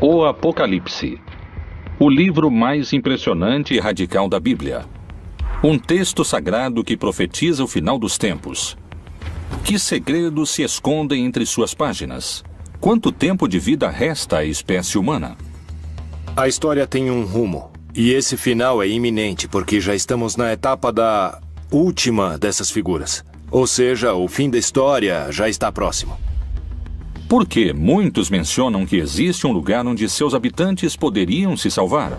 O Apocalipse, o livro mais impressionante e radical da Bíblia. Um texto sagrado que profetiza o final dos tempos. Que segredos se escondem entre suas páginas? Quanto tempo de vida resta à espécie humana? A história tem um rumo, e esse final é iminente, porque já estamos na etapa da última dessas figuras. Ou seja, o fim da história já está próximo. Porque muitos mencionam que existe um lugar onde seus habitantes poderiam se salvar.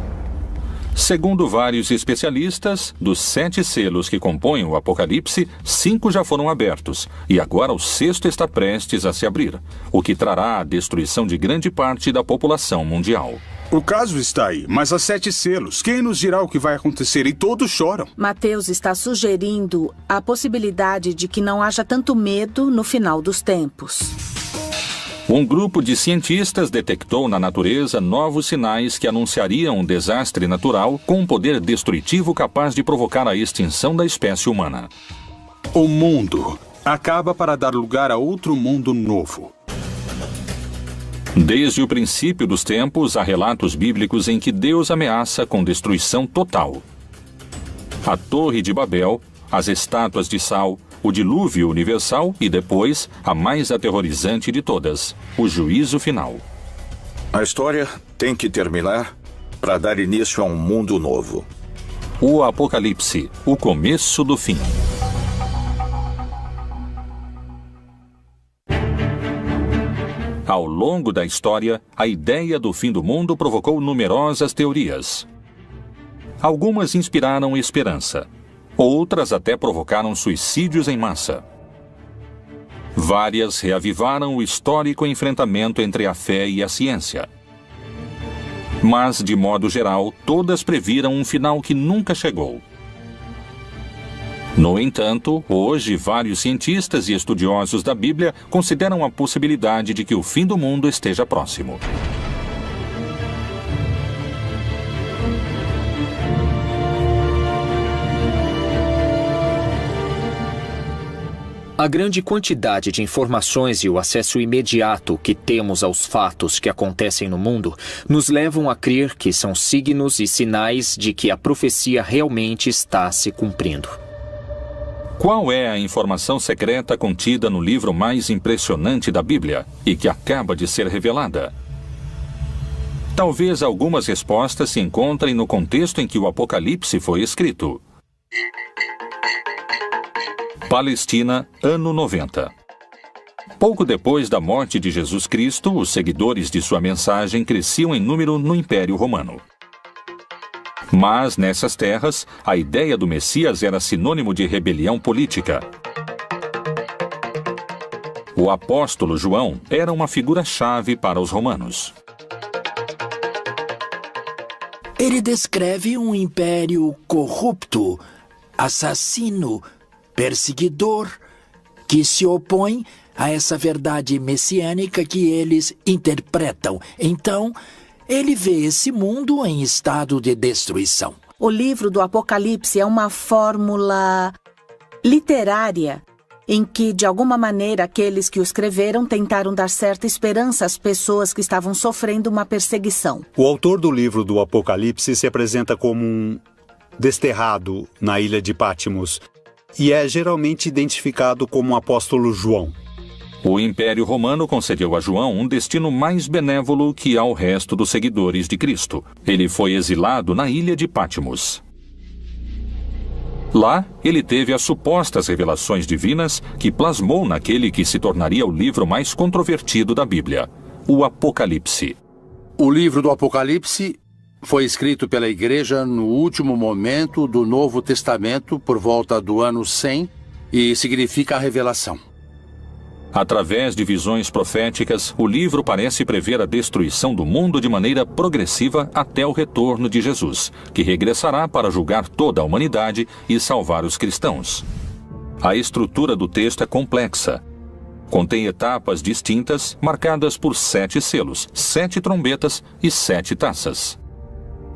Segundo vários especialistas, dos 7 selos que compõem o Apocalipse, 5 já foram abertos, e agora o 6º está prestes a se abrir, o que trará a destruição de grande parte da população mundial. O caso está aí, mas há 7 selos. Quem nos dirá o que vai acontecer? E todos choram. Mateus está sugerindo a possibilidade de que não haja tanto medo no final dos tempos. Um grupo de cientistas detectou na natureza novos sinais que anunciariam um desastre natural com um poder destrutivo capaz de provocar a extinção da espécie humana. O mundo acaba para dar lugar a outro mundo novo. Desde o princípio dos tempos, há relatos bíblicos em que Deus ameaça com destruição total. A Torre de Babel, as estátuas de sal, o dilúvio universal e depois, a mais aterrorizante de todas, o juízo final. A história tem que terminar para dar início a um mundo novo. O Apocalipse, o começo do fim. Ao longo da história, a ideia do fim do mundo provocou numerosas teorias. Algumas inspiraram esperança. Outras até provocaram suicídios em massa. Várias reavivaram o histórico enfrentamento entre a fé e a ciência. Mas, de modo geral, todas previram um final que nunca chegou. No entanto, hoje, vários cientistas e estudiosos da Bíblia consideram a possibilidade de que o fim do mundo esteja próximo. A grande quantidade de informações e o acesso imediato que temos aos fatos que acontecem no mundo nos levam a crer que são signos e sinais de que a profecia realmente está se cumprindo. Qual é a informação secreta contida no livro mais impressionante da Bíblia e que acaba de ser revelada? Talvez algumas respostas se encontrem no contexto em que o Apocalipse foi escrito. Palestina, ano 90. Pouco depois da morte de Jesus Cristo, os seguidores de sua mensagem cresciam em número no Império Romano. Mas, nessas terras, a ideia do Messias era sinônimo de rebelião política. O apóstolo João era uma figura-chave para os romanos. Ele descreve um império corrupto, assassino, perseguidor, que se opõe a essa verdade messiânica que eles interpretam. Então, ele vê esse mundo em estado de destruição. O livro do Apocalipse é uma fórmula literária em que, de alguma maneira, aqueles que o escreveram tentaram dar certa esperança às pessoas que estavam sofrendo uma perseguição. O autor do livro do Apocalipse se apresenta como um desterrado na ilha de Patmos e é geralmente identificado como o apóstolo João. O Império Romano concedeu a João um destino mais benévolo que ao resto dos seguidores de Cristo. Ele foi exilado na ilha de Patmos. Lá, ele teve as supostas revelações divinas que plasmou naquele que se tornaria o livro mais controvertido da Bíblia, o Apocalipse. O livro do Apocalipse foi escrito pela Igreja no último momento do Novo Testamento, por volta do ano 100, e significa a revelação. Através de visões proféticas, o livro parece prever a destruição do mundo de maneira progressiva até o retorno de Jesus, que regressará para julgar toda a humanidade e salvar os cristãos. A estrutura do texto é complexa. Contém etapas distintas, marcadas por 7 selos, 7 trombetas e 7 taças.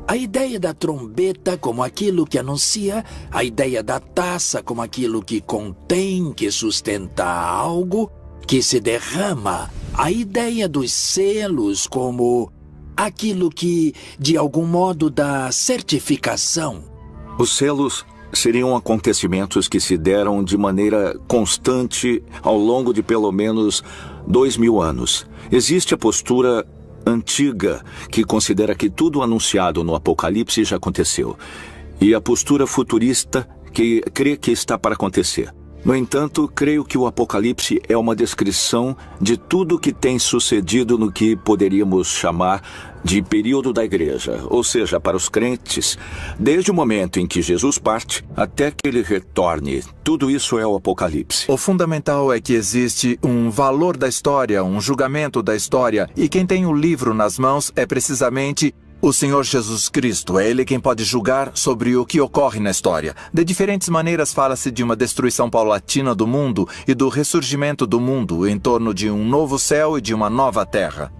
A ideia da trombeta como aquilo que anuncia, a ideia da taça como aquilo que contém, que sustenta algo, que se derrama, a ideia dos selos como aquilo que, de algum modo, dá certificação. Os selos seriam acontecimentos que se deram de maneira constante ao longo de pelo menos 2000 anos. Existe a postura antiga, que considera que tudo anunciado no Apocalipse já aconteceu, e a postura futurista, que crê que está para acontecer. No entanto, creio que o Apocalipse é uma descrição de tudo que tem sucedido no que poderíamos chamar de período da igreja, ou seja, para os crentes, desde o momento em que Jesus parte até que ele retorne. Tudo isso é o Apocalipse. O fundamental é que existe um valor da história, um julgamento da história, e quem tem o livro nas mãos é precisamente o Senhor Jesus Cristo. É Ele quem pode julgar sobre o que ocorre na história. De diferentes maneiras fala-se de uma destruição paulatina do mundo e do ressurgimento do mundo em torno de um novo céu e de uma nova terra.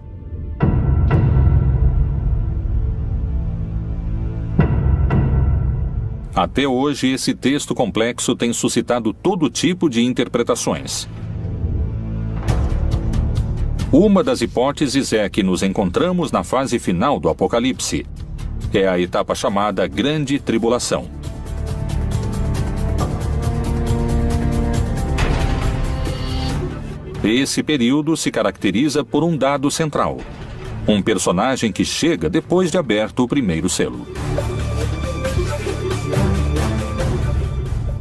Até hoje, esse texto complexo tem suscitado todo tipo de interpretações. Uma das hipóteses é que nos encontramos na fase final do Apocalipse. É a etapa chamada Grande Tribulação. Esse período se caracteriza por um dado central: um personagem que chega depois de aberto o primeiro selo.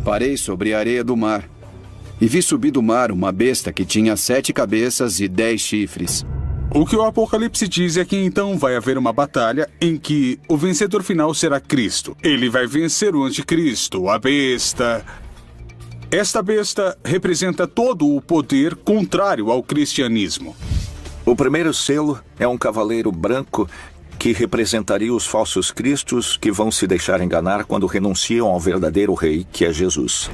Parei sobre a areia do mar e vi subir do mar uma besta que tinha 7 cabeças e 10 chifres. O que o Apocalipse diz é que então vai haver uma batalha em que o vencedor final será Cristo. Ele vai vencer o anticristo, a besta. Esta besta representa todo o poder contrário ao cristianismo. O primeiro selo é um cavaleiro branco que representaria os falsos cristos que vão se deixar enganar quando renunciam ao verdadeiro rei, que é Jesus.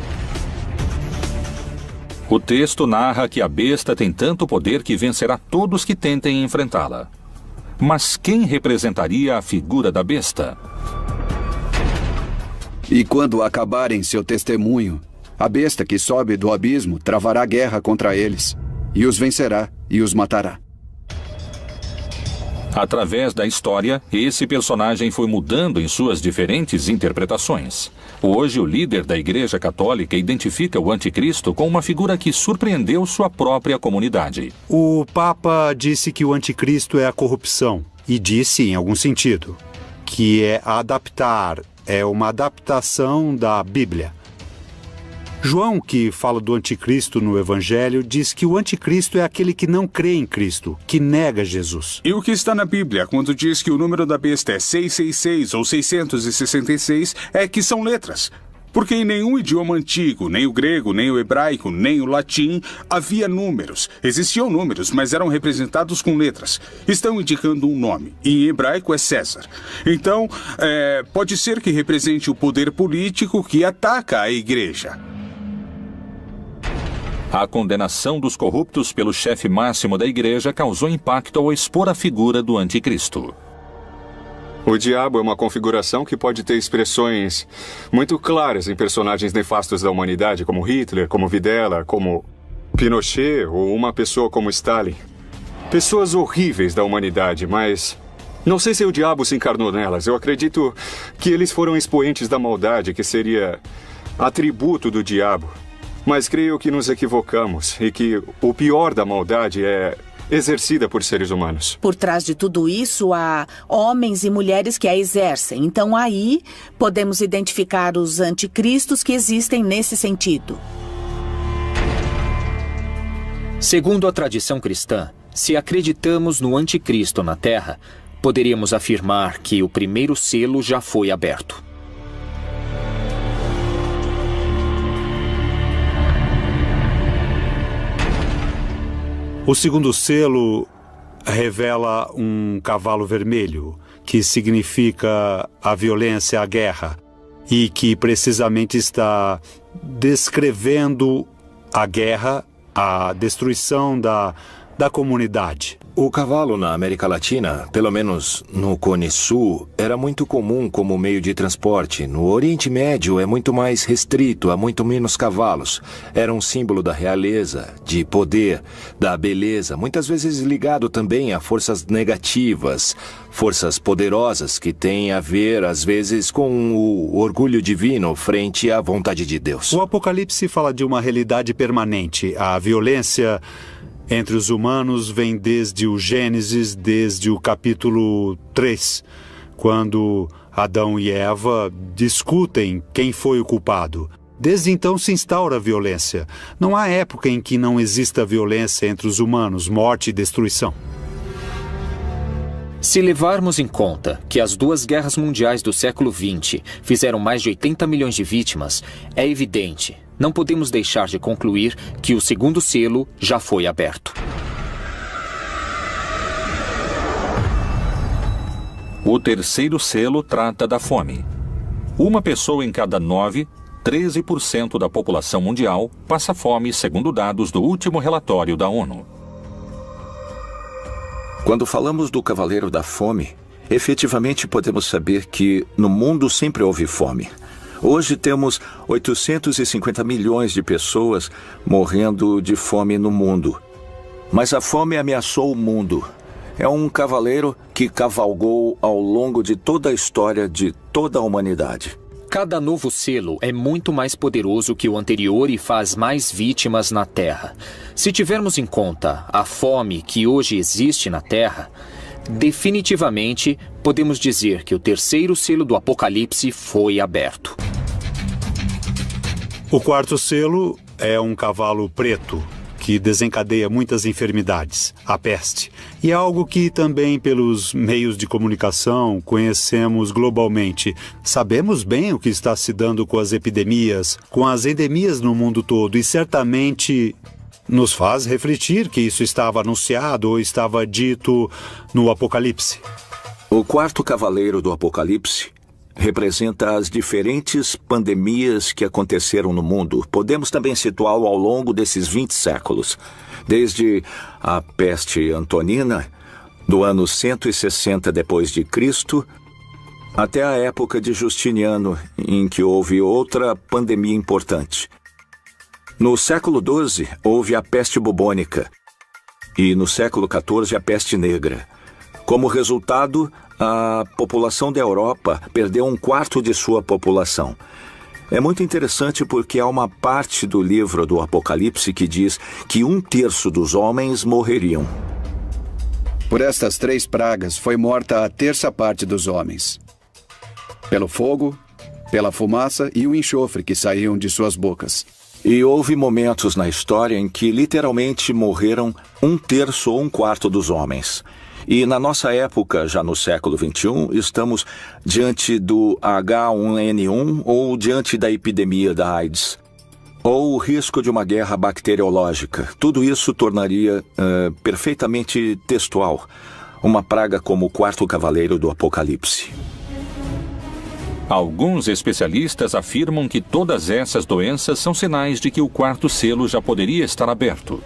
O texto narra que a besta tem tanto poder que vencerá todos que tentem enfrentá-la. Mas quem representaria a figura da besta? E quando acabarem seu testemunho, a besta que sobe do abismo travará guerra contra eles, e os vencerá e os matará. Através da história, esse personagem foi mudando em suas diferentes interpretações. Hoje, o líder da Igreja Católica identifica o anticristo com uma figura que surpreendeu sua própria comunidade. O Papa disse que o anticristo é a corrupção, e disse, em algum sentido, que é adaptar, é uma adaptação da Bíblia. João, que fala do anticristo no Evangelho, diz que o anticristo é aquele que não crê em Cristo, que nega Jesus. E o que está na Bíblia, quando diz que o número da besta é 666 ou 666, é que são letras. Porque em nenhum idioma antigo, nem o grego, nem o hebraico, nem o latim, havia números. Existiam números, mas eram representados com letras. Estão indicando um nome. E em hebraico é César. Então, pode ser que represente o poder político que ataca a igreja. A condenação dos corruptos pelo chefe máximo da igreja causou impacto ao expor a figura do anticristo. O diabo é uma configuração que pode ter expressões muito claras em personagens nefastos da humanidade, como Hitler, como Videla, como Pinochet ou uma pessoa como Stalin. Pessoas horríveis da humanidade, mas não sei se o diabo se encarnou nelas. Eu acredito que eles foram expoentes da maldade, que seria atributo do diabo. Mas creio que nos equivocamos e que o pior da maldade é exercida por seres humanos. Por trás de tudo isso, há homens e mulheres que a exercem. Então aí podemos identificar os anticristos que existem nesse sentido. Segundo a tradição cristã, se acreditamos no anticristo na Terra, poderíamos afirmar que o primeiro selo já foi aberto. O segundo selo revela um cavalo vermelho, que significa a violência, a guerra, e que precisamente está descrevendo a guerra, a destruição da comunidade. O cavalo na América Latina, pelo menos no Cone Sul, era muito comum como meio de transporte. No Oriente Médio é muito mais restrito, há muito menos cavalos. Era um símbolo da realeza, de poder, da beleza, muitas vezes ligado também a forças negativas, forças poderosas que têm a ver, às vezes, com o orgulho divino frente à vontade de Deus. O Apocalipse fala de uma realidade permanente. A violência entre os humanos vem desde o Gênesis, desde o capítulo 3, quando Adão e Eva discutem quem foi o culpado. Desde então se instaura a violência. Não há época em que não exista violência entre os humanos, morte e destruição. Se levarmos em conta que as 2 guerras mundiais do século XX fizeram mais de 80 milhões de vítimas, é evidente, não podemos deixar de concluir que o segundo selo já foi aberto. O terceiro selo trata da fome. Uma pessoa em cada 9, 13% da população mundial, passa fome, segundo dados do último relatório da ONU. Quando falamos do Cavaleiro da Fome, efetivamente podemos saber que no mundo sempre houve fome. Hoje temos 850 milhões de pessoas morrendo de fome no mundo. Mas a fome ameaçou o mundo. É um cavaleiro que cavalgou ao longo de toda a história de toda a humanidade. Cada novo selo é muito mais poderoso que o anterior e faz mais vítimas na Terra. Se tivermos em conta a fome que hoje existe na Terra, definitivamente podemos dizer que o terceiro selo do Apocalipse foi aberto. O quarto selo é um cavalo preto, que desencadeia muitas enfermidades, a peste. E é algo que também pelos meios de comunicação conhecemos globalmente. Sabemos bem o que está se dando com as epidemias, com as endemias no mundo todo, e certamente nos faz refletir que isso estava anunciado ou estava dito no Apocalipse. O quarto cavaleiro do Apocalipse representa as diferentes pandemias que aconteceram no mundo. Podemos também situá-lo ao longo desses 20 séculos, desde a peste antonina, do ano 160 depois de Cristo, até a época de Justiniano, em que houve outra pandemia importante. No século XII, houve a peste bubônica e no século XIV a peste negra. Como resultado, a população da Europa perdeu 1/4 de sua população. É muito interessante porque há uma parte do livro do Apocalipse que diz que 1/3 dos homens morreriam. Por estas 3 pragas foi morta a 1/3 parte dos homens. Pelo fogo, pela fumaça e o enxofre que saíam de suas bocas. E houve momentos na história em que literalmente morreram 1/3 ou 1/4 dos homens. E na nossa época, já no século XXI, estamos diante do H1N1 ou diante da epidemia da AIDS, ou o risco de uma guerra bacteriológica. Tudo isso tornaria perfeitamente textual uma praga como o quarto cavaleiro do Apocalipse. Alguns especialistas afirmam que todas essas doenças são sinais de que o quarto selo já poderia estar aberto.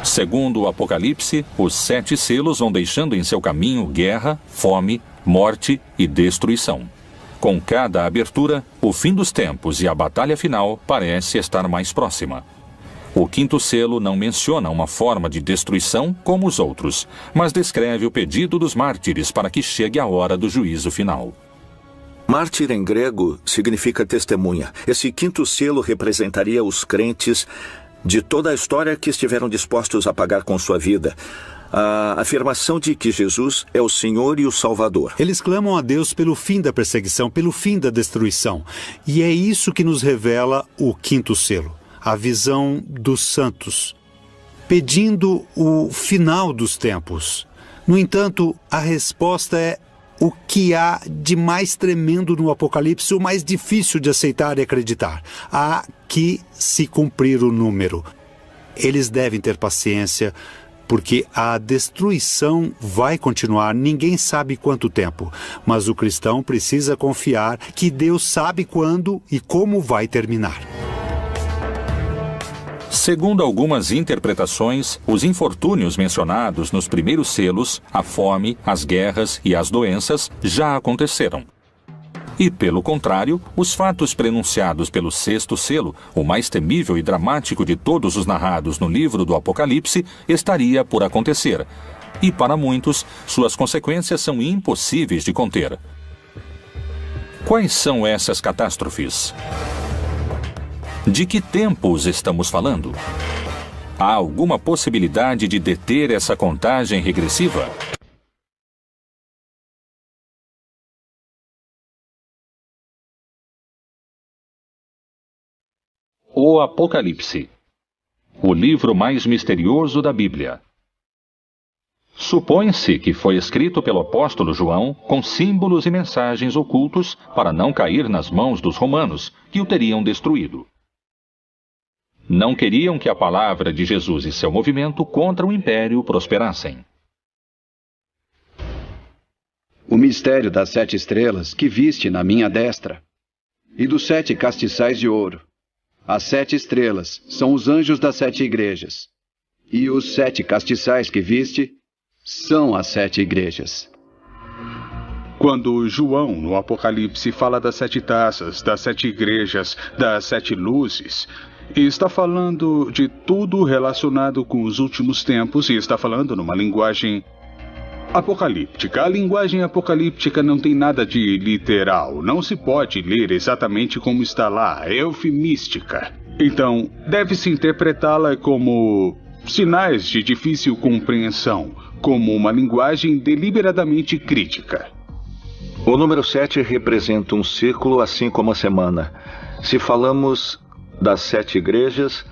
Segundo o Apocalipse, os 7 selos vão deixando em seu caminho guerra, fome, morte e destruição. Com cada abertura, o fim dos tempos e a batalha final parece estar mais próxima. O quinto selo não menciona uma forma de destruição como os outros, mas descreve o pedido dos mártires para que chegue a hora do juízo final. Mártir em grego significa testemunha. Esse quinto selo representaria os crentes de toda a história que estiveram dispostos a pagar com sua vida. A afirmação de que Jesus é o Senhor e o Salvador. Eles clamam a Deus pelo fim da perseguição, pelo fim da destruição. E é isso que nos revela o quinto selo, a visão dos santos, pedindo o final dos tempos. No entanto, a resposta é o que há de mais tremendo no Apocalipse, o mais difícil de aceitar e acreditar. Há que se cumprir o número. Eles devem ter paciência, porque a destruição vai continuar, ninguém sabe quanto tempo. Mas o cristão precisa confiar que Deus sabe quando e como vai terminar. Segundo algumas interpretações, os infortúnios mencionados nos primeiros selos, a fome, as guerras e as doenças, já aconteceram. E, pelo contrário, os fatos prenunciados pelo sexto selo, o mais temível e dramático de todos os narrados no livro do Apocalipse, estaria por acontecer. E, para muitos, suas consequências são impossíveis de conter. Quais são essas catástrofes? De que tempos estamos falando? Há alguma possibilidade de deter essa contagem regressiva? O Apocalipse, o livro mais misterioso da Bíblia. Supõe-se que foi escrito pelo apóstolo João com símbolos e mensagens ocultos para não cair nas mãos dos romanos, que o teriam destruído. Não queriam que a palavra de Jesus e seu movimento contra o império prosperassem. O mistério das 7 estrelas que viste na minha destra, e dos 7 castiçais de ouro. As 7 estrelas são os anjos das 7 igrejas, e os 7 castiçais que viste são as 7 igrejas. Quando João, no Apocalipse, fala das 7 taças, das 7 igrejas, das 7 luzes, está falando de tudo relacionado com os últimos tempos e está falando numa linguagem apocalíptica. A linguagem apocalíptica não tem nada de literal, não se pode ler exatamente como está lá, é eufemística. Então, deve-se interpretá-la como sinais de difícil compreensão, como uma linguagem deliberadamente crítica. O número 7 representa um círculo, assim como a semana. Se falamos das 7 igrejas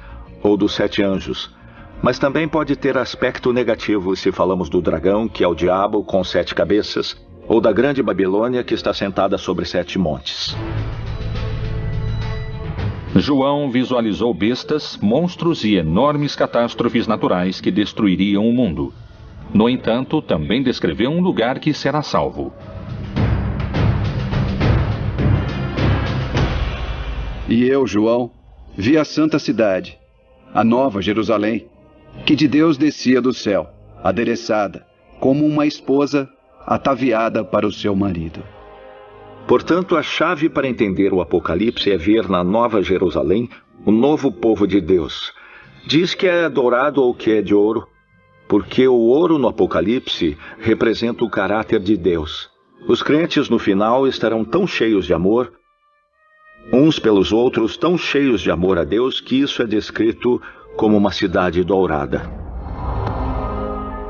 ou dos 7 anjos, mas também pode ter aspecto negativo se falamos do dragão, que é o diabo com 7 cabeças, ou da grande Babilônia, que está sentada sobre 7 montes. João visualizou bestas, monstros e enormes catástrofes naturais que destruiriam o mundo. No entanto, também descreveu um lugar que será salvo. E eu, João, vi a santa cidade, a nova Jerusalém, que de Deus descia do céu, adereçada, como uma esposa ataviada para o seu marido. Portanto, a chave para entender o Apocalipse é ver na Nova Jerusalém o novo povo de Deus. Diz que é dourado ou que é de ouro, porque o ouro no Apocalipse representa o caráter de Deus. Os crentes no final estarão tão cheios de amor, uns pelos outros, tão cheios de amor a Deus, que isso é descrito como uma cidade dourada.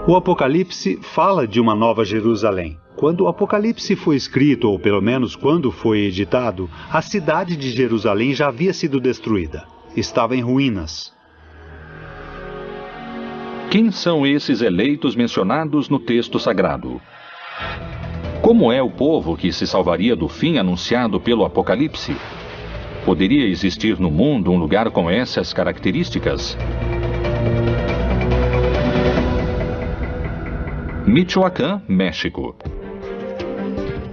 O Apocalipse fala de uma nova Jerusalém. Quando o Apocalipse foi escrito, ou pelo menos quando foi editado, a cidade de Jerusalém já havia sido destruída. Estava em ruínas. Quem são esses eleitos mencionados no texto sagrado? Como é o povo que se salvaria do fim anunciado pelo Apocalipse? Poderia existir no mundo um lugar com essas características? Michoacán, México.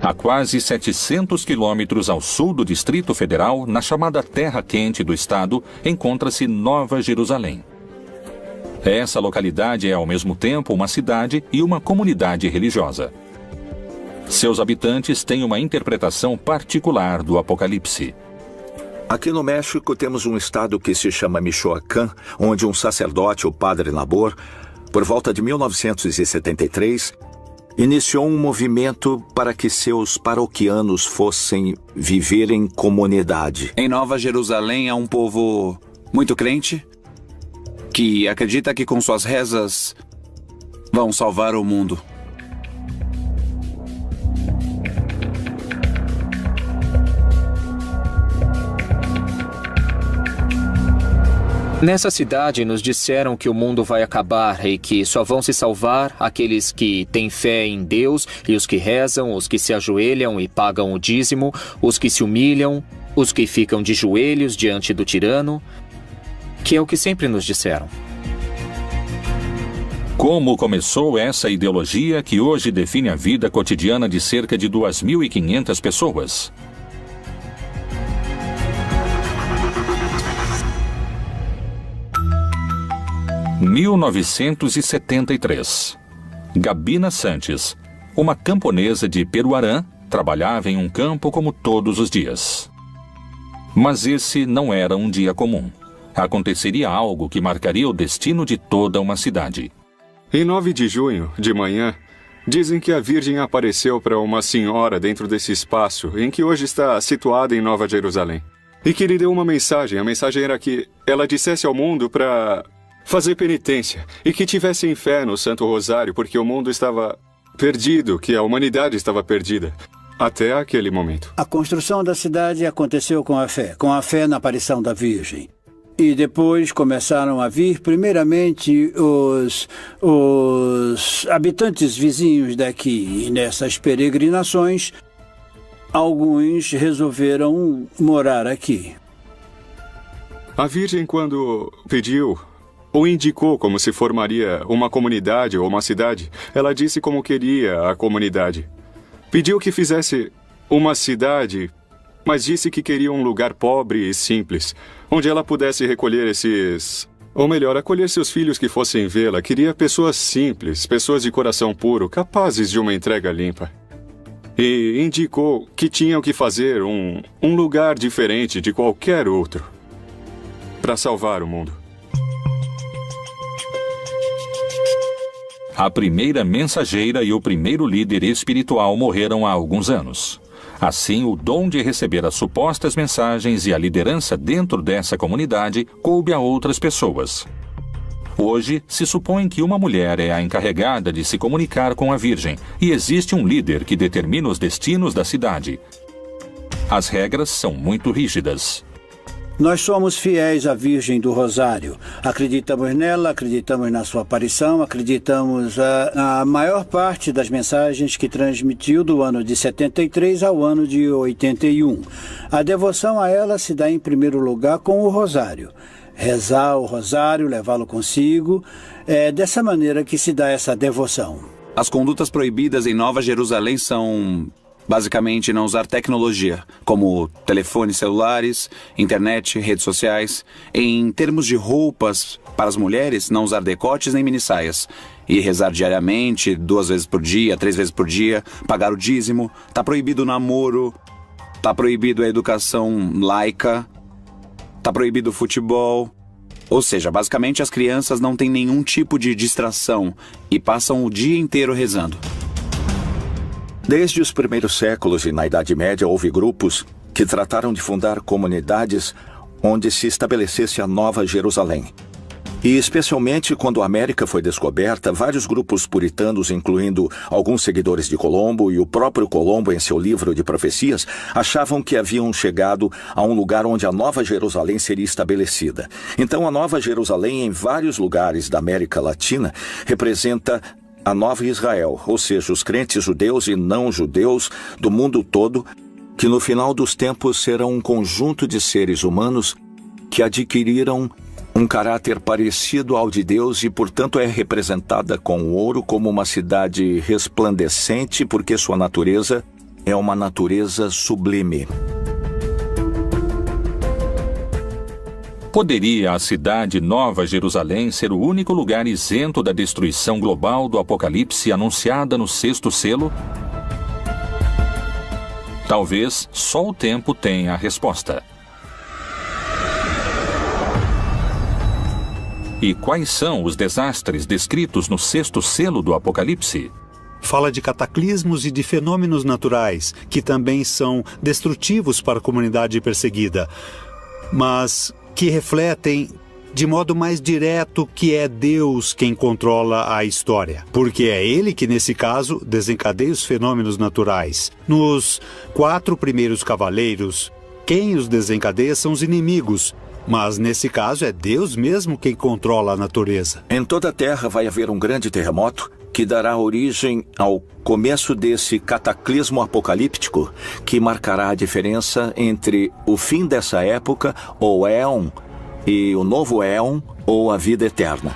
A quase 700 quilômetros ao sul do Distrito Federal, na chamada Terra Quente do estado, encontra-se Nova Jerusalém. Essa localidade é ao mesmo tempo uma cidade e uma comunidade religiosa. Seus habitantes têm uma interpretação particular do Apocalipse. Aqui no México temos um estado que se chama Michoacán, onde um sacerdote, o Padre Nabor, por volta de 1973, iniciou um movimento para que seus paroquianos fossem viver em comunidade. Em Nova Jerusalém há um povo muito crente que acredita que com suas rezas vão salvar o mundo. Nessa cidade nos disseram que o mundo vai acabar e que só vão se salvar aqueles que têm fé em Deus e os que rezam, os que se ajoelham e pagam o dízimo, os que se humilham, os que ficam de joelhos diante do tirano, que é o que sempre nos disseram. Como começou essa ideologia que hoje define a vida cotidiana de cerca de 2.500 pessoas? 1973. Gabina Santos, uma camponesa de Peruarã, trabalhava em um campo como todos os dias. Mas esse não era um dia comum. Aconteceria algo que marcaria o destino de toda uma cidade. Em 9 de junho, de manhã, dizem que a Virgem apareceu para uma senhora dentro desse espaço em que hoje está situada em Nova Jerusalém. E que lhe deu uma mensagem. A mensagem era que ela dissesse ao mundo para fazer penitência e que tivessem fé no Santo Rosário, porque o mundo estava perdido, que a humanidade estava perdida. Até aquele momento. A construção da cidade aconteceu com a fé na aparição da Virgem. E depois começaram a vir, primeiramente, os habitantes vizinhos daqui. E nessas peregrinações, alguns resolveram morar aqui. A Virgem, quando pediu ou indicou como se formaria uma comunidade ou uma cidade, ela disse como queria a comunidade. Pediu que fizesse uma cidade, mas disse que queria um lugar pobre e simples, onde ela pudesse recolher acolher seus filhos que fossem vê-la. Queria pessoas simples, pessoas de coração puro, capazes de uma entrega limpa. E indicou que tinham que fazer um lugar diferente de qualquer outro, para salvar o mundo. A primeira mensageira e o primeiro líder espiritual morreram há alguns anos. Assim, o dom de receber as supostas mensagens e a liderança dentro dessa comunidade coube a outras pessoas. Hoje, se supõe que uma mulher é a encarregada de se comunicar com a Virgem e existe um líder que determina os destinos da cidade. As regras são muito rígidas. Nós somos fiéis à Virgem do Rosário. Acreditamos nela, acreditamos na sua aparição, acreditamos na maior parte das mensagens que transmitiu do ano de 73 ao ano de 81. A devoção a ela se dá em primeiro lugar com o Rosário. Rezar o Rosário, levá-lo consigo, é dessa maneira que se dá essa devoção. As condutas proibidas em Nova Jerusalém são... basicamente, não usar tecnologia, como telefones celulares, internet, redes sociais. Em termos de roupas, para as mulheres, não usar decotes nem minissaias. E rezar diariamente, 2 vezes por dia, 3 vezes por dia, pagar o dízimo. Tá proibido o namoro, tá proibido a educação laica, tá proibido o futebol. Ou seja, basicamente as crianças não têm nenhum tipo de distração e passam o dia inteiro rezando. Desde os primeiros séculos e na Idade Média houve grupos que trataram de fundar comunidades onde se estabelecesse a Nova Jerusalém. E especialmente quando a América foi descoberta, vários grupos puritanos, incluindo alguns seguidores de Colombo e o próprio Colombo em seu livro de profecias, achavam que haviam chegado a um lugar onde a Nova Jerusalém seria estabelecida. Então a Nova Jerusalém em vários lugares da América Latina representa a Nova Israel, ou seja, os crentes judeus e não judeus do mundo todo, que no final dos tempos serão um conjunto de seres humanos que adquiriram um caráter parecido ao de Deus e, portanto, é representada com o ouro como uma cidade resplandecente, porque sua natureza é uma natureza sublime. Poderia a cidade Nova Jerusalém ser o único lugar isento da destruição global do Apocalipse anunciada no 6º selo? Talvez só o tempo tenha a resposta. E quais são os desastres descritos no 6º selo do Apocalipse? Fala de cataclismos e de fenômenos naturais, que também são destrutivos para a comunidade perseguida, mas que refletem de modo mais direto que é Deus quem controla a história. Porque é Ele que, nesse caso, desencadeia os fenômenos naturais. Nos 4 primeiros cavaleiros, quem os desencadeia são os inimigos. Mas, nesse caso, é Deus mesmo quem controla a natureza. Em toda a Terra vai haver um grande terremoto que dará origem ao começo desse cataclismo apocalíptico que marcará a diferença entre o fim dessa época, ou éon, e o novo éon, ou a vida eterna.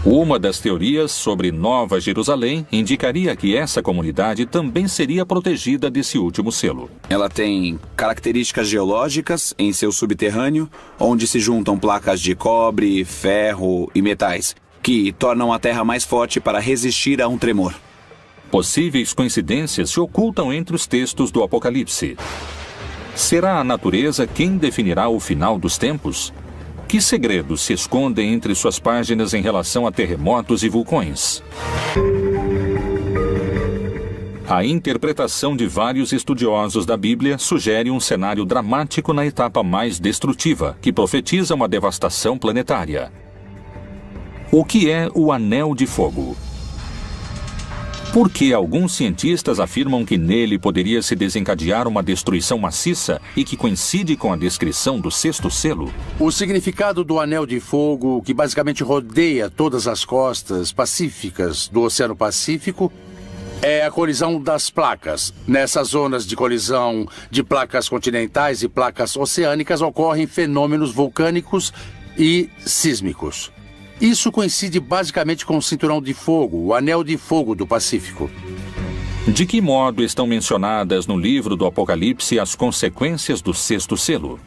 Uma das teorias sobre Nova Jerusalém indicaria que essa comunidade também seria protegida desse último selo. Ela tem características geológicas em seu subterrâneo, onde se juntam placas de cobre, ferro e metais, que tornam a terra mais forte para resistir a um tremor. Possíveis coincidências se ocultam entre os textos do Apocalipse. Será a natureza quem definirá o final dos tempos? Que segredos se escondem entre suas páginas em relação a terremotos e vulcões? A interpretação de vários estudiosos da Bíblia sugere um cenário dramático na etapa mais destrutiva, que profetiza uma devastação planetária. O que é o Anel de Fogo? Por que alguns cientistas afirmam que nele poderia se desencadear uma destruição maciça e que coincide com a descrição do sexto selo? O significado do Anel de Fogo, que basicamente rodeia todas as costas pacíficas do Oceano Pacífico, é a colisão das placas. Nessas zonas de colisão de placas continentais e placas oceânicas ocorrem fenômenos vulcânicos e sísmicos. Isso coincide basicamente com o Cinturão de Fogo, o Anel de Fogo do Pacífico. De que modo estão mencionadas no livro do Apocalipse as consequências do sexto selo?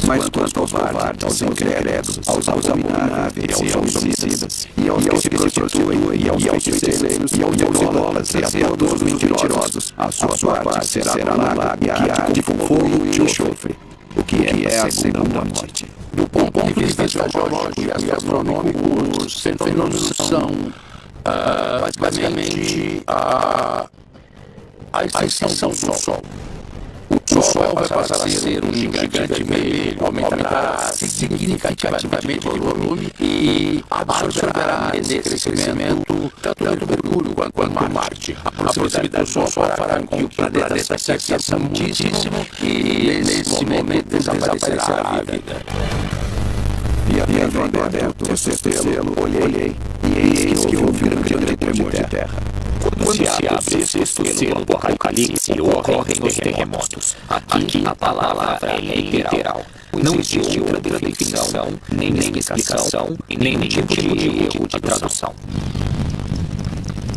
Mas quanto aos covardes, aos incrédulos, aos abomináveis e aos homicidas, e aos que se prostituem, e aos feiticeiros, e aos idólatras, e a todos os mentirosos, a sua parte será no lago que arde com fogo e enxofre. O que é a segunda morte? Do ponto de vista geológico e astronômico, os fenômenos são basicamente a extinção do Sol. O Sol vai passar a ser um gigante vermelho, aumentará significativamente de volume e absorverá nesse crescimento tanto o Mercúrio quanto Marte. A proximidade do Sol fará com que o planeta se aqueça muitíssimo e nesse momento desaparecerá a vida. E havendo aberto o sexto selo, olhei, e eis que houve um grande tremor de terra. Quando se abre o sexto selo do Apocalipse, ocorrem os terremotos. Aqui a palavra é literal. Não existe outra definição, nem explicação, nem tipo de erro de tradução.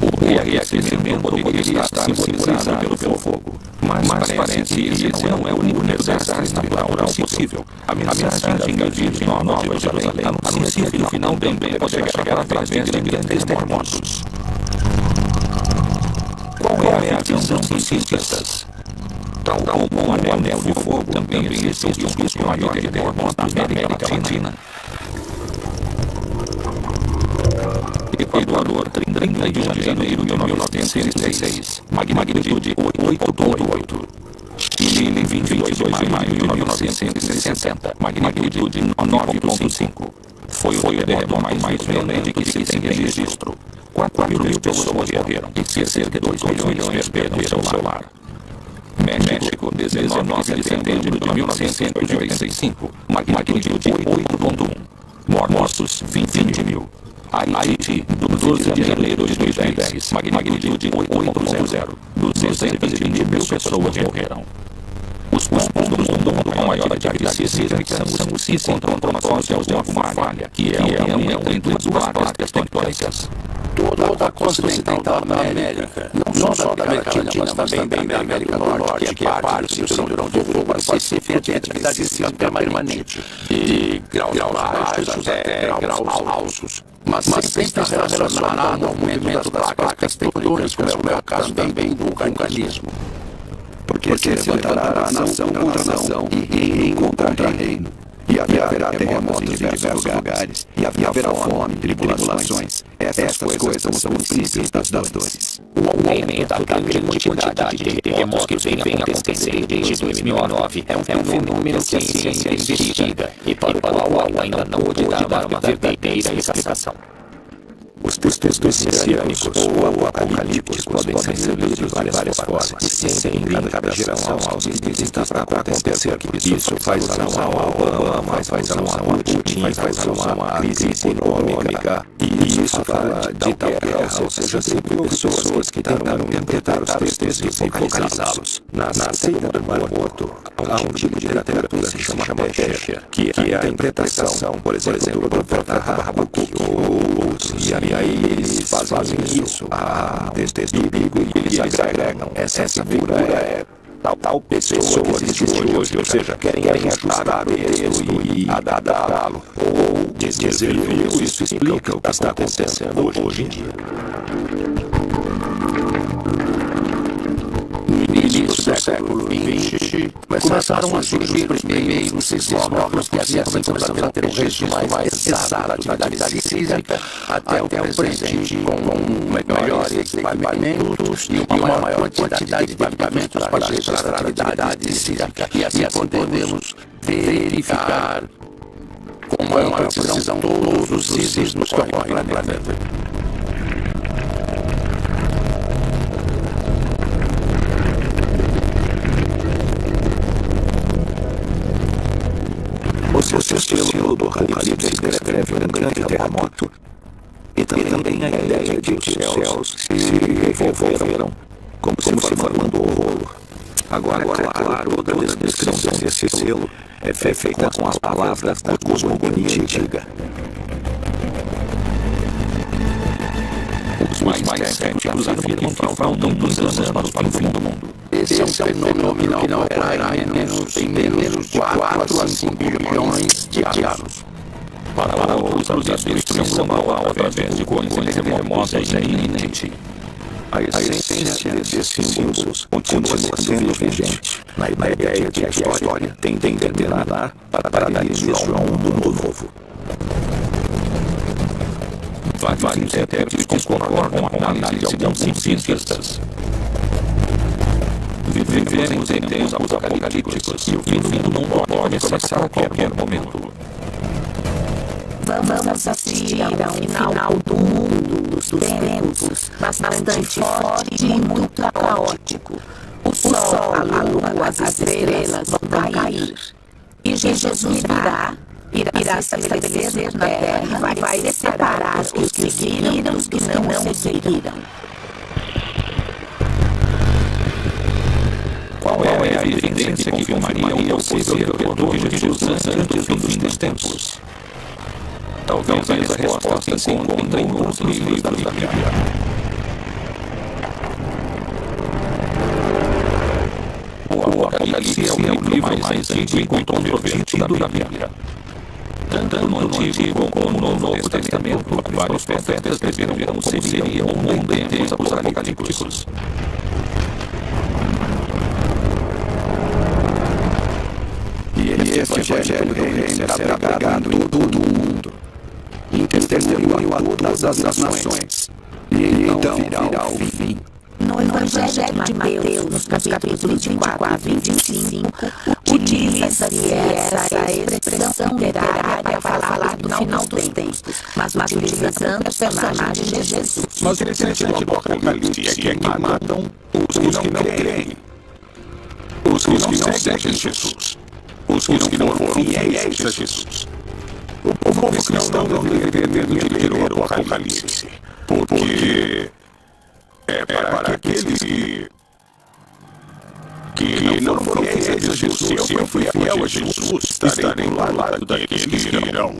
O reaquecimento poderia estar simbolizado pelo fogo, mas parece que esse não é o único desastre natural possível. A mensagem da Virgem Nova Jerusalém anuncia que no final também pode chegar através de grandes terremotos. Qual é a visão dos cientistas? Tal como o Anel de Fogo, também existe um risco maior de terremotos na América Latina. Equador, 30 de janeiro de 1936, magnitude 8.8. Chile, 22 de maio de 1960, magnitude 9.5. Foi o terremoto mais violento que se tem registro. 4 mil pessoas morreram e cerca de 2 milhões perderam seu lar. México, 19 de setembro de 1985, magnitude 8.1. Mortos, 20 mil. Haiti, 12 de janeiro de 2010, magnitude 8.0. 220 mil pessoas morreram. Os povos do mundo com maior atividade sísmica se encontram próximos de alguma falha, que é a união entre as duas placas tectônicas. Toda a costa ocidental da América, não só da América Latina, mas também da América do Norte, que é parte do Cinturão de Fogo Pacífico, tem atividade sísmica permanente, de graus baixos até graus altos. Mas sempre está relacionado ao movimento das placas tectônicas, como é o caso também do vulcanismo. Porque se levantará nação contra nação e reino contra reino. E haverá terremotos em diversos lugares, e haverá fome, tribulações. Essas coisas são os princípios das dores. O aumento da grande quantidade de terremotos que vem acontecer desde 2009 é um fenômeno que a ciência investiga e para o qual ainda não pôde dar uma verdadeira explicação. Os textos messiânicos ou apocalípticos podem ser lidos de várias formas, e sempre em cada geração aos que dizem que está para acontecer. Isso faz alusão ao Obama, faz alusão a Putin, faz alusão à crise econômica, e isso fala de tal guerra, ou seja, sempre pessoas que tentaram interpretar os textos e focalizá-los. Na Ceia do Mar Morto, há um tipo de literatura se chama Pesher, que é a interpretação, por exemplo, do profeta Habacuque, e aí eles fazem isso a texto bíblico e eles agregam essa figura é tal pessoa que existe hoje, ou seja, querem ajustar o texto e adaptá-lo, ou dizer isso explica o que está acontecendo hoje em dia. No início do século XX, começaram a surgir os primeiros sismógrafos que assim começamos a ter um registro mais exato da atividade sísmica até o presente, com melhores equipamentos e uma maior quantidade de equipamentos para registrar a atividade sísmica. E assim podemos verificar com maior precisão todos os sismos que ocorrem no planeta. O selo do Apocalipse descreve um grande terremoto e também a ideia de que os céus se revolveram como se formando um rolo. Agora, claro, toda a descrição desse selo é feita com as palavras da cosmogonia antiga. Os mais céticos afirmam que faltam 2 anos para o fim do mundo. Esse é um fenômeno que não ocorrerá em menos de 4 a 5 bilhões de anos. Para outros, a destruição global através de colisões terremotos é iminente. A essência desses símbolos continua sendo vigente na ideia de que a história tem de terminar para dar início a um mundo novo. Vários intérpretes concordam com a análise de alguns cientistas. Vivemos em tempos apocalípticos e o fim do mundo pode começar a qualquer momento. Vamos assistir ao final do mundo dos tempos, bastante forte e muito caótico. O sol, a lua, as estrelas vão cair. E Jesus irá se estabelecer na terra e vai separar os que seguiram dos que não seguiram. Qual é a evidência que confirmaria o possível retorno de Jesus antes do fim dos tempos? Talvez a resposta se encontre em outros livros da Bíblia. O Apocalipse é o livro mais antigo e controvertido da Bíblia. Tanto no Antigo como no Novo Testamento, vários profetas previram como seria o mundo em tempos apocalípticos. E este evangelho do reino será pregado em todo o mundo, em testemunho a todas as nações. E então virá o fim. No Evangelho de Mateus, nos capítulos 24 e 25, utiliza-se essa expressão literária para falar do final dos tempos, mas utilizando os personagens de Jesus. Mas o interessante do Apocalipse é que matam os que não creem, os que não seguem Jesus, os que não foram fiéis a Jesus. O povo cristão não deveria ter medo de ler o Apocalipse, porque é para aqueles que não foram fiéis a Jesus. Se eu fui fiel a Jesus, estarei do lado daqueles que irão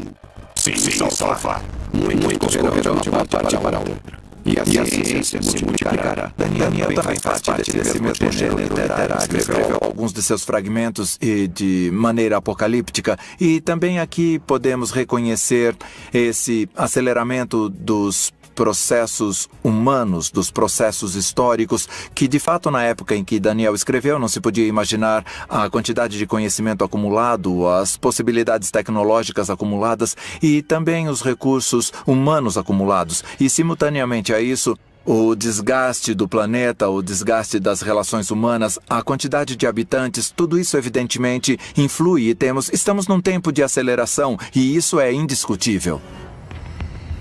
se salvar. Muitos correrão de uma parte para outra. E a ciência se multiplicará. Daniel também faz parte desse mesmo gênero literário. Escreveu alguns de seus fragmentos de maneira apocalíptica. E também aqui podemos reconhecer esse aceleramento dos processos humanos, dos processos históricos, que de fato na época em que Daniel escreveu não se podia imaginar a quantidade de conhecimento acumulado, as possibilidades tecnológicas acumuladas e também os recursos humanos acumulados. E simultaneamente a isso, o desgaste do planeta, o desgaste das relações humanas, a quantidade de habitantes, tudo isso evidentemente influi e estamos num tempo de aceleração e isso é indiscutível.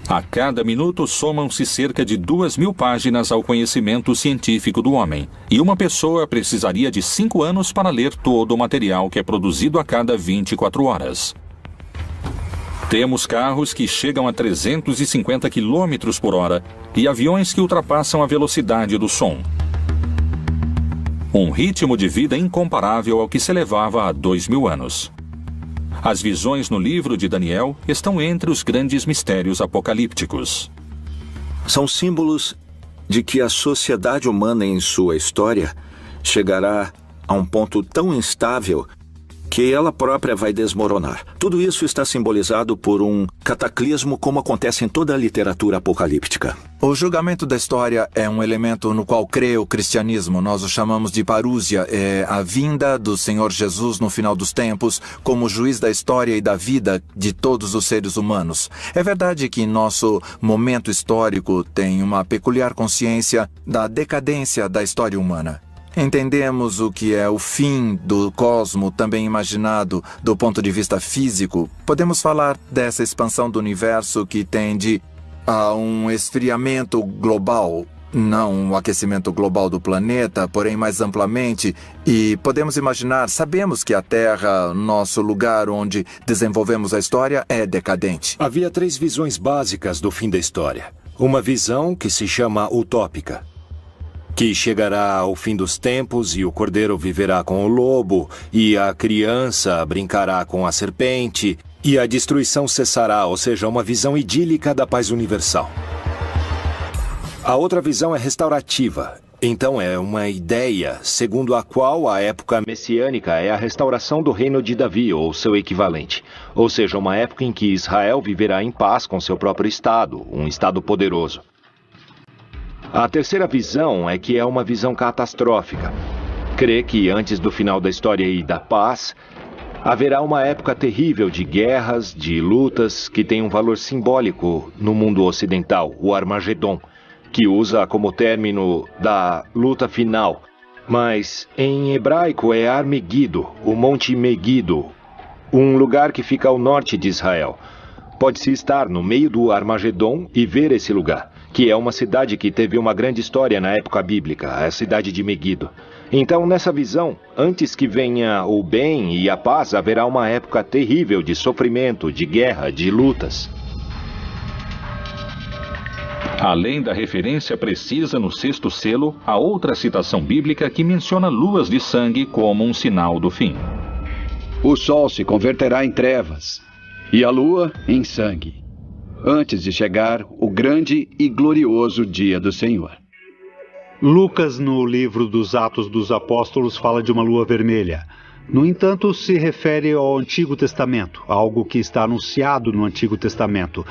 A cada minuto somam-se cerca de 2.000 páginas ao conhecimento científico do homem, e uma pessoa precisaria de 5 anos para ler todo o material que é produzido a cada 24 horas. Temos carros que chegam a 350 km por hora e aviões que ultrapassam a velocidade do som. Um ritmo de vida incomparável ao que se levava há 2000 anos. As visões no livro de Daniel estão entre os grandes mistérios apocalípticos. São símbolos de que a sociedade humana em sua história chegará a um ponto tão instável que ela própria vai desmoronar. Tudo isso está simbolizado por um cataclismo como acontece em toda a literatura apocalíptica. O julgamento da história é um elemento no qual crê o cristianismo. Nós o chamamos de parúsia. É a vinda do Senhor Jesus no final dos tempos como juiz da história e da vida de todos os seres humanos. É verdade que nosso momento histórico tem uma peculiar consciência da decadência da história humana. Entendemos o que é o fim do cosmo, também imaginado do ponto de vista físico. Podemos falar dessa expansão do universo que tende a um esfriamento global, não um aquecimento global do planeta, porém mais amplamente. E podemos imaginar, sabemos que a Terra, nosso lugar onde desenvolvemos a história, é decadente. Havia 3 visões básicas do fim da história. Uma visão que se chama utópica, que chegará ao fim dos tempos e o cordeiro viverá com o lobo, e a criança brincará com a serpente, e a destruição cessará, ou seja, uma visão idílica da paz universal. A outra visão é restaurativa. Então é uma ideia segundo a qual a época messiânica é a restauração do reino de Davi, ou seu equivalente. Ou seja, uma época em que Israel viverá em paz com seu próprio Estado, um Estado poderoso. A terceira visão é que é uma visão catastrófica. Crê que antes do final da história e da paz, haverá uma época terrível de guerras, de lutas, que tem um valor simbólico no mundo ocidental, o Armagedon, que usa como término da luta final. Mas em hebraico é Ar-Megido, o Monte Megido, um lugar que fica ao norte de Israel. Pode-se estar no meio do Armagedon e ver esse lugar, que é uma cidade que teve uma grande história na época bíblica, a cidade de Megido. Então, nessa visão, antes que venha o bem e a paz, haverá uma época terrível de sofrimento, de guerra, de lutas. Além da referência precisa no 6º selo, há outra citação bíblica que menciona luas de sangue como um sinal do fim. O sol se converterá em trevas e a lua em sangue, antes de chegar o grande e glorioso dia do Senhor. Lucas, no livro dos Atos dos Apóstolos, fala de uma lua vermelha. No entanto, se refere ao Antigo Testamento, algo que está anunciado no Antigo Testamento.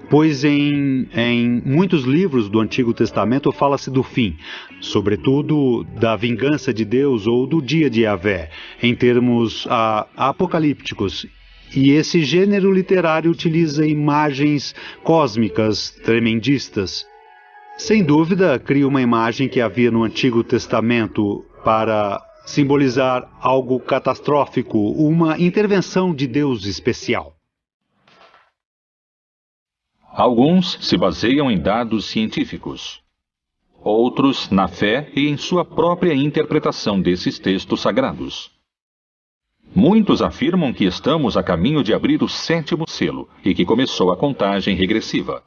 Pois em muitos livros do Antigo Testamento fala-se do fim, sobretudo da vingança de Deus ou do dia de Yahvé, em termos apocalípticos. E esse gênero literário utiliza imagens cósmicas tremendistas. Sem dúvida, cria uma imagem que havia no Antigo Testamento para simbolizar algo catastrófico, uma intervenção de Deus especial. Alguns se baseiam em dados científicos. Outros na fé e em sua própria interpretação desses textos sagrados. Muitos afirmam que estamos a caminho de abrir o 7º selo e que começou a contagem regressiva.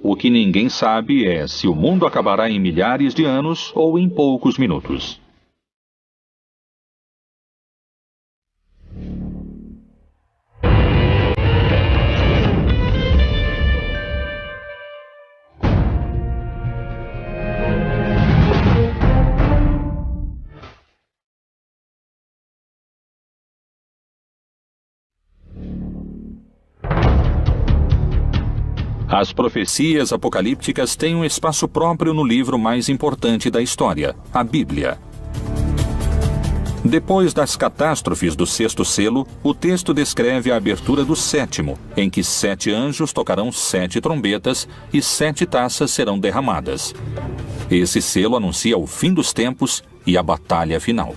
O que ninguém sabe é se o mundo acabará em milhares de anos ou em poucos minutos. As profecias apocalípticas têm um espaço próprio no livro mais importante da história, a Bíblia. Depois das catástrofes do 6º selo, o texto descreve a abertura do 7º, em que 7 anjos tocarão 7 trombetas e 7 taças serão derramadas. Esse selo anuncia o fim dos tempos e a batalha final.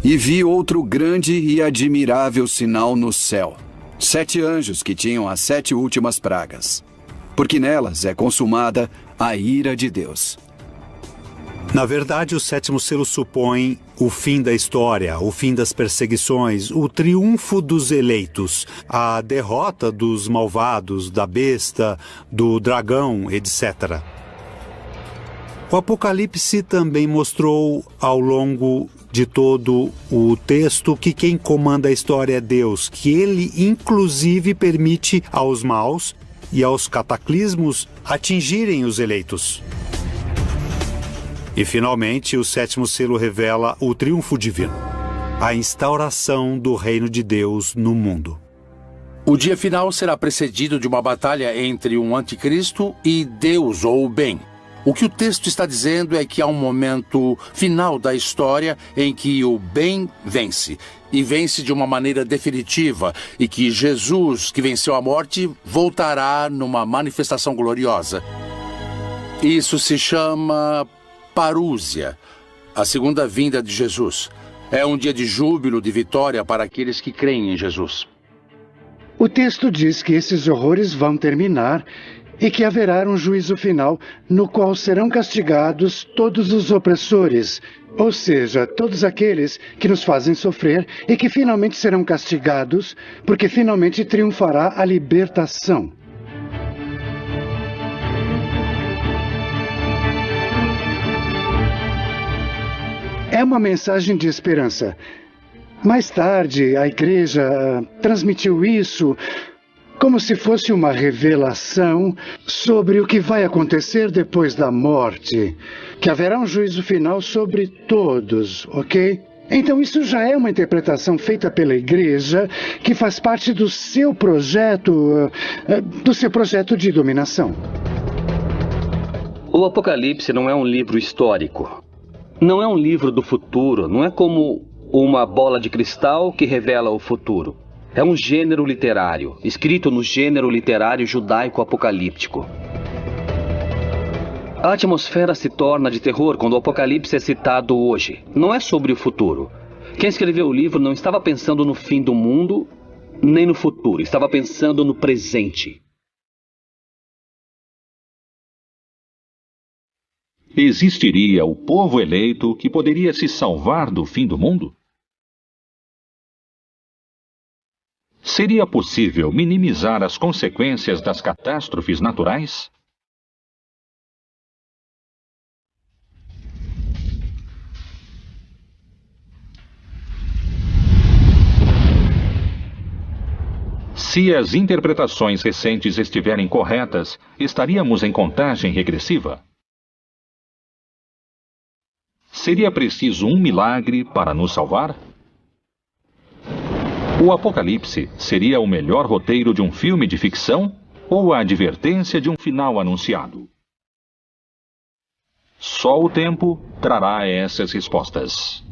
E vi outro grande e admirável sinal no céu. 7 anjos que tinham as 7 últimas pragas, porque nelas é consumada a ira de Deus. Na verdade, o 7º selo supõe o fim da história, o fim das perseguições, o triunfo dos eleitos, a derrota dos malvados, da besta, do dragão, etc. O Apocalipse também mostrou ao longo de todo o texto que quem comanda a história é Deus, que ele inclusive permite aos maus e aos cataclismos atingirem os eleitos. E finalmente o sétimo selo revela o triunfo divino, a instauração do reino de Deus no mundo. O dia final será precedido de uma batalha entre um anticristo e Deus ou o bem. O que o texto está dizendo é que há um momento final da história em que o bem vence, e vence de uma maneira definitiva, e que Jesus, que venceu a morte, voltará numa manifestação gloriosa. Isso se chama parúzia, a segunda vinda de Jesus. É um dia de júbilo, de vitória para aqueles que creem em Jesus. O texto diz que esses horrores vão terminar e que haverá um juízo final no qual serão castigados todos os opressores, ou seja, todos aqueles que nos fazem sofrer e que finalmente serão castigados porque finalmente triunfará a libertação. É uma mensagem de esperança. Mais tarde, a igreja transmitiu isso como se fosse uma revelação sobre o que vai acontecer depois da morte, que haverá um juízo final sobre todos, ok? Então isso já é uma interpretação feita pela igreja que faz parte do seu projeto de dominação. O Apocalipse não é um livro histórico. Não é um livro do futuro, não é como uma bola de cristal que revela o futuro. É um gênero literário, escrito no gênero literário judaico-apocalíptico. A atmosfera se torna de terror quando o Apocalipse é citado hoje. Não é sobre o futuro. Quem escreveu o livro não estava pensando no fim do mundo, nem no futuro. Estava pensando no presente. Existiria o povo eleito que poderia se salvar do fim do mundo? Seria possível minimizar as consequências das catástrofes naturais? Se as interpretações recentes estiverem corretas, estaríamos em contagem regressiva. Seria preciso um milagre para nos salvar? O Apocalipse seria o melhor roteiro de um filme de ficção ou a advertência de um final anunciado? Só o tempo trará essas respostas.